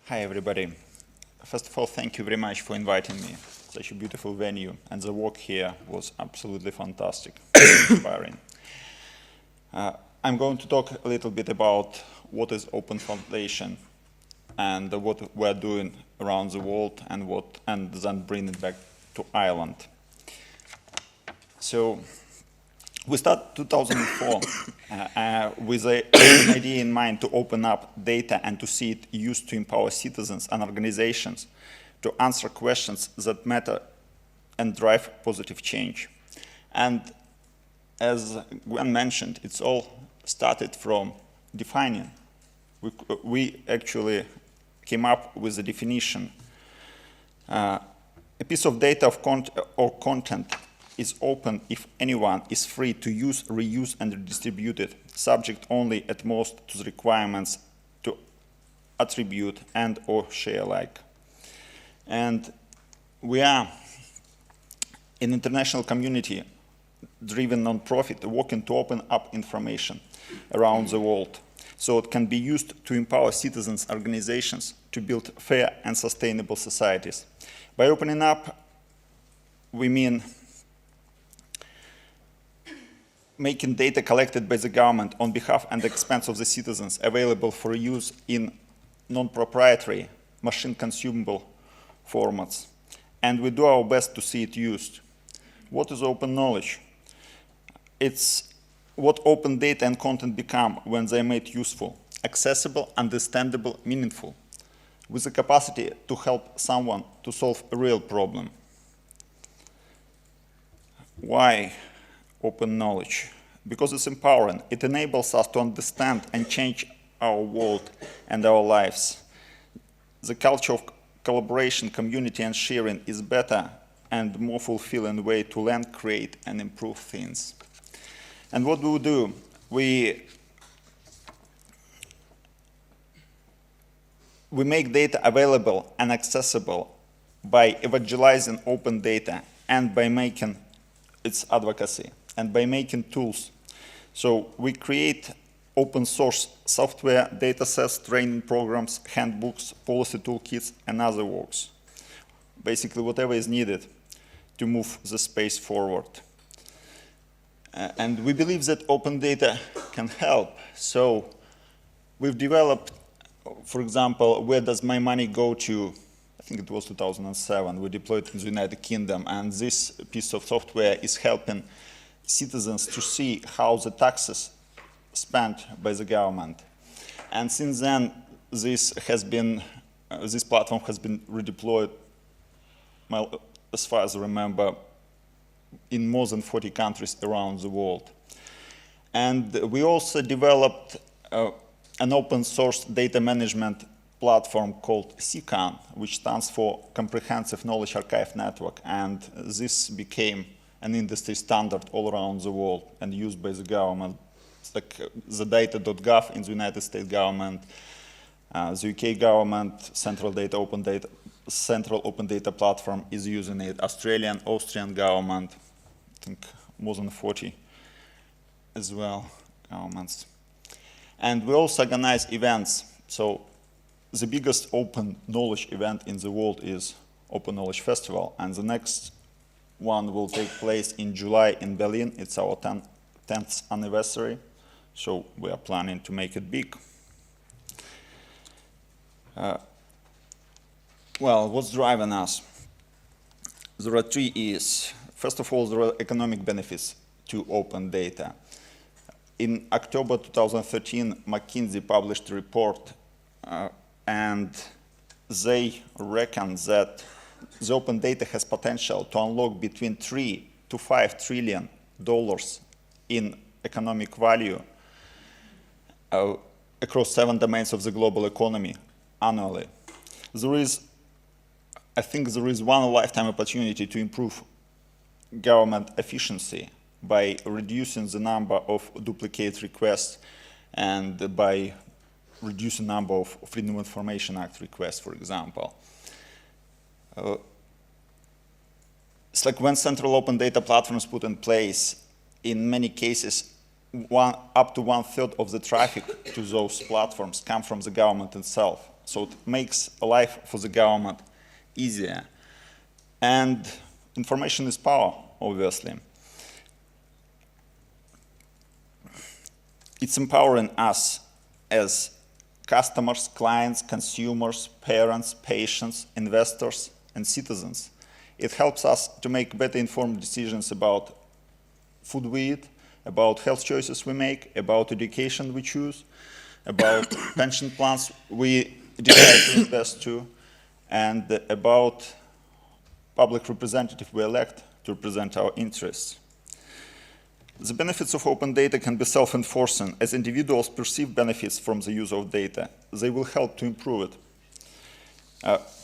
Hi, everybody. First of all, thank you very much for inviting me. Such a beautiful venue, and the work here was absolutely fantastic, inspiring. I'm going to talk a little bit about what is Open Foundation and what we're doing around the world and then bring it back to Ireland. So we started 2004 with an idea in mind to open up data and to see it used to empower citizens and organizations to answer questions that matter and drive positive change. And as Gwen mentioned, it's all started from defining. We actually came up with a definition. A piece of data or content is open if anyone is free to use, reuse, and redistribute it, subject only at most to the requirements to attribute and or share alike. And we are an international community-driven nonprofit working to open up information around the world so it can be used to empower citizens and organizations to build fair and sustainable societies. By opening up, we mean making data collected by the government on behalf and expense of the citizens available for use in non-proprietary, machine-consumable formats. And we do our best to see it used. What is open knowledge? It's what open data and content become when they're made useful, accessible, understandable, meaningful, with the capacity to help someone to solve a real problem. Why open knowledge? Because it's empowering. It enables us to understand and change our world and our lives. The culture of collaboration, community, and sharing is better and more fulfilling way to learn, create, and improve things. And what do we do? We make data available and accessible by evangelizing open data and by making its advocacy and by making tools. So we create open source software, data sets, training programs, handbooks, policy toolkits, and other works. Basically whatever is needed to move the space forward. And we believe that open data can help. So we've developed, for example, where does my money go to? I think it was 2007. We deployed in the United Kingdom, and this piece of software is helping citizens to see how the taxes spent by the government. And since then, this platform has been redeployed, well, as far as I remember, in more than 40 countries around the world. And we also developed an open source data management platform called CCAN, which stands for Comprehensive Knowledge Archive Network. And this became an industry standard all around the world and used by the government. It's like the data.gov in the United States government, the UK government, Central Open Data Platform is using it, Australian, Austrian government, I think more than 40 as well, governments. And we also organize events. So the biggest open knowledge event in the world is Open Knowledge Festival, and the next one will take place in July in Berlin. It's our 10th anniversary, so we are planning to make it big. Well, what's driving us? There are three E's. First of all, there are economic benefits to open data. In October 2013, McKinsey published a report, and they reckon that the open data has potential to unlock between $3 to $5 trillion in economic value across 7 domains of the global economy annually. I think there is one lifetime opportunity to improve government efficiency by reducing the number of duplicate requests and by reducing the number of Freedom of Information Act requests, for example. It's like when central open data platforms put in place, in many cases, up to 1/3 of the traffic to those platforms come from the government itself. So it makes life for the government easier. And information is power, obviously. It's empowering us as customers, clients, consumers, parents, patients, investors, and citizens. It helps us to make better informed decisions about food we eat, about health choices we make, about education we choose, about pension plans we decide to invest to, and about public representative we elect to represent our interests. The benefits of open data can be self-enforcing. As individuals perceive benefits from the use of data, they will help to improve it.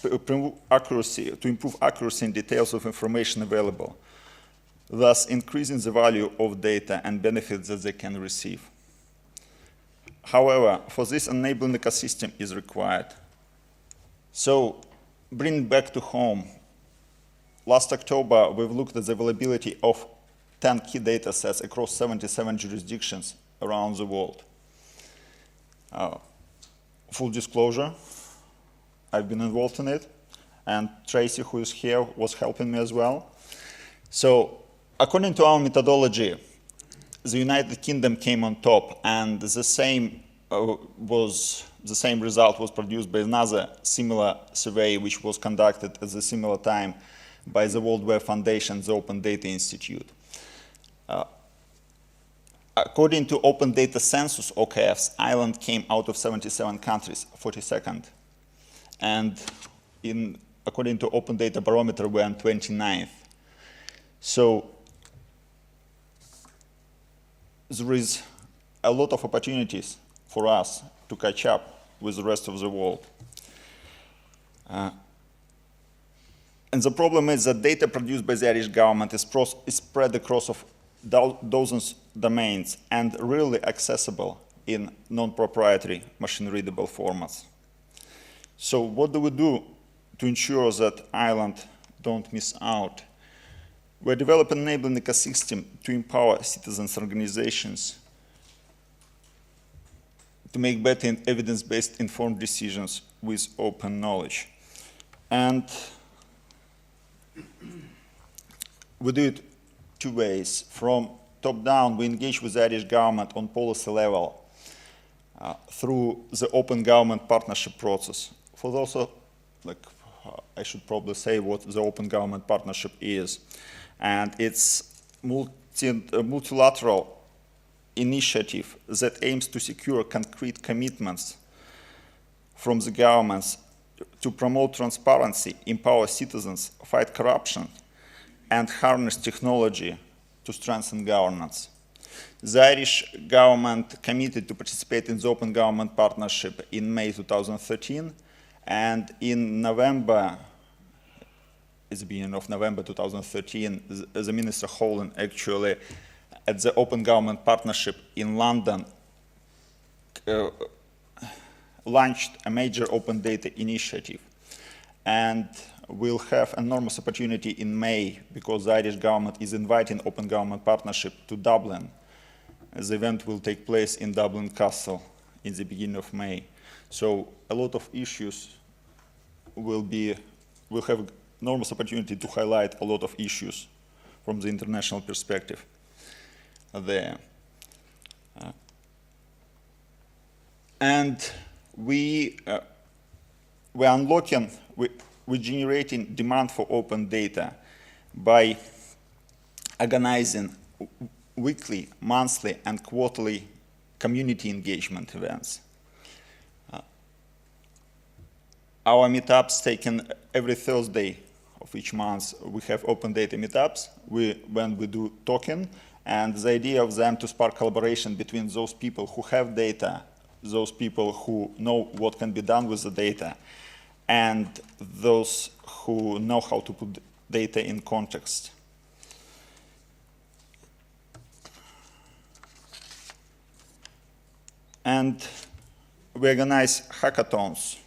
To improve accuracy and details of information available, thus increasing the value of data and benefits that they can receive. However, for this, enabling ecosystem is required. So, bring back to home. Last October, we've looked at the availability of 10 key data sets across 77 jurisdictions around the world. Full disclosure, I've been involved in it, and Tracy, who is here, was helping me as well. So, according to our methodology, the United Kingdom came on top, and the same result was produced by another similar survey, which was conducted at a similar time by the World Wide Foundation, the Open Data Institute. According to Open Data Census, OKF's, Ireland came out of 77 countries, 42nd. And according to Open Data Barometer, we're on 29th. So there is a lot of opportunities for us to catch up with the rest of the world. And the problem is that data produced by the Irish government is spread across dozens of domains and rarely accessible in non-proprietary machine-readable formats. So what do we do to ensure that Ireland don't miss out? We're developing an enabling ecosystem to empower citizens' organizations to make better and evidence-based informed decisions with open knowledge. And we do it two ways. From top down, we engage with the Irish government on policy level through the open government partnership process. For those I should probably say what the open government partnership is. And it's a multilateral initiative that aims to secure concrete commitments from the governments to promote transparency, empower citizens, fight corruption, and harness technology to strengthen governance. The Irish government committed to participate in the Open Government Partnership in May 2013, and in November, at the beginning of November 2013, the Minister Holland actually, at the Open Government Partnership in London, launched a major open data initiative. And we'll have enormous opportunity in May because the Irish government is inviting Open Government Partnership to Dublin. The event will take place in Dublin Castle in the beginning of May. So a lot of issues we'll have enormous opportunity to highlight a lot of issues from the international perspective there. And we're generating demand for open data by organizing weekly, monthly, and quarterly community engagement events. Our meetups taken every Thursday of each month. We have open data meetups when we do talking, and the idea of them to spark collaboration between those people who have data, those people who know what can be done with the data, and those who know how to put data in context. And we organize hackathons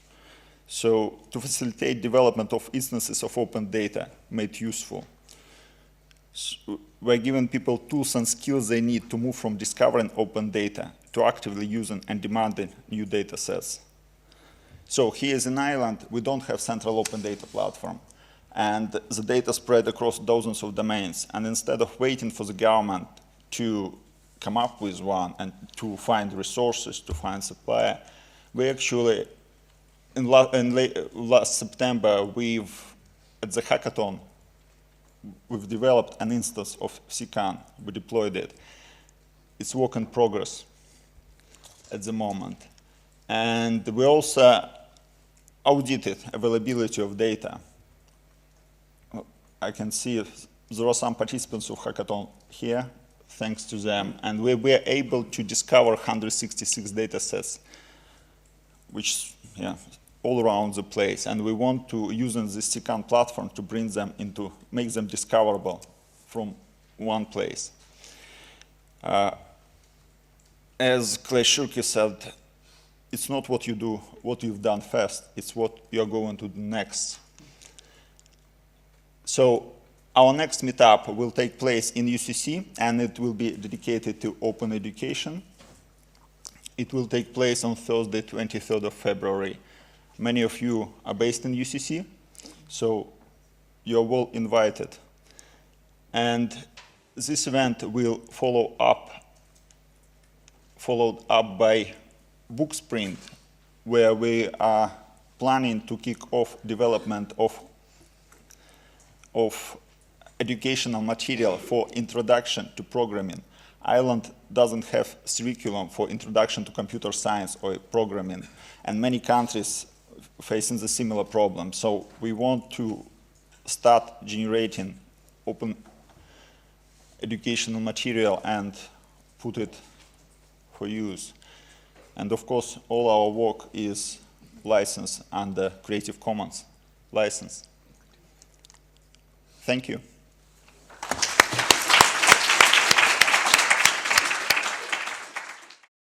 so to facilitate development of instances of open data made useful. So we're giving people tools and skills they need to move from discovering open data to actively using and demanding new data sets. So here is an island, we don't have central open data platform. And the data spread across dozens of domains. And instead of waiting for the government to come up with one and to find resources, to find supplier, we actually, in last September, at the hackathon, we've developed an instance of CCAN. We deployed it. It's work in progress at the moment. And we also audited availability of data. I can see there are some participants of hackathon here, thanks to them. And we were able to discover 166 data sets, which, yeah, all around the place. And we want to use the CCAN platform to bring them into, make them discoverable from one place. As Clay Shirky said, it's not what you do, what you've done first, it's what you're going to do next. So our next meetup will take place in UCC, and it will be dedicated to open education. It will take place on Thursday, 23rd of February. Many of you are based in UCC, so you're well invited. And this event will followed up by book sprint, where we are planning to kick off development of educational material for introduction to programming. Ireland doesn't have curriculum for introduction to computer science or programming, and many countries facing the similar problem. So we want to start generating open educational material and put it for use. And of course, all our work is licensed under Creative Commons license. Thank you.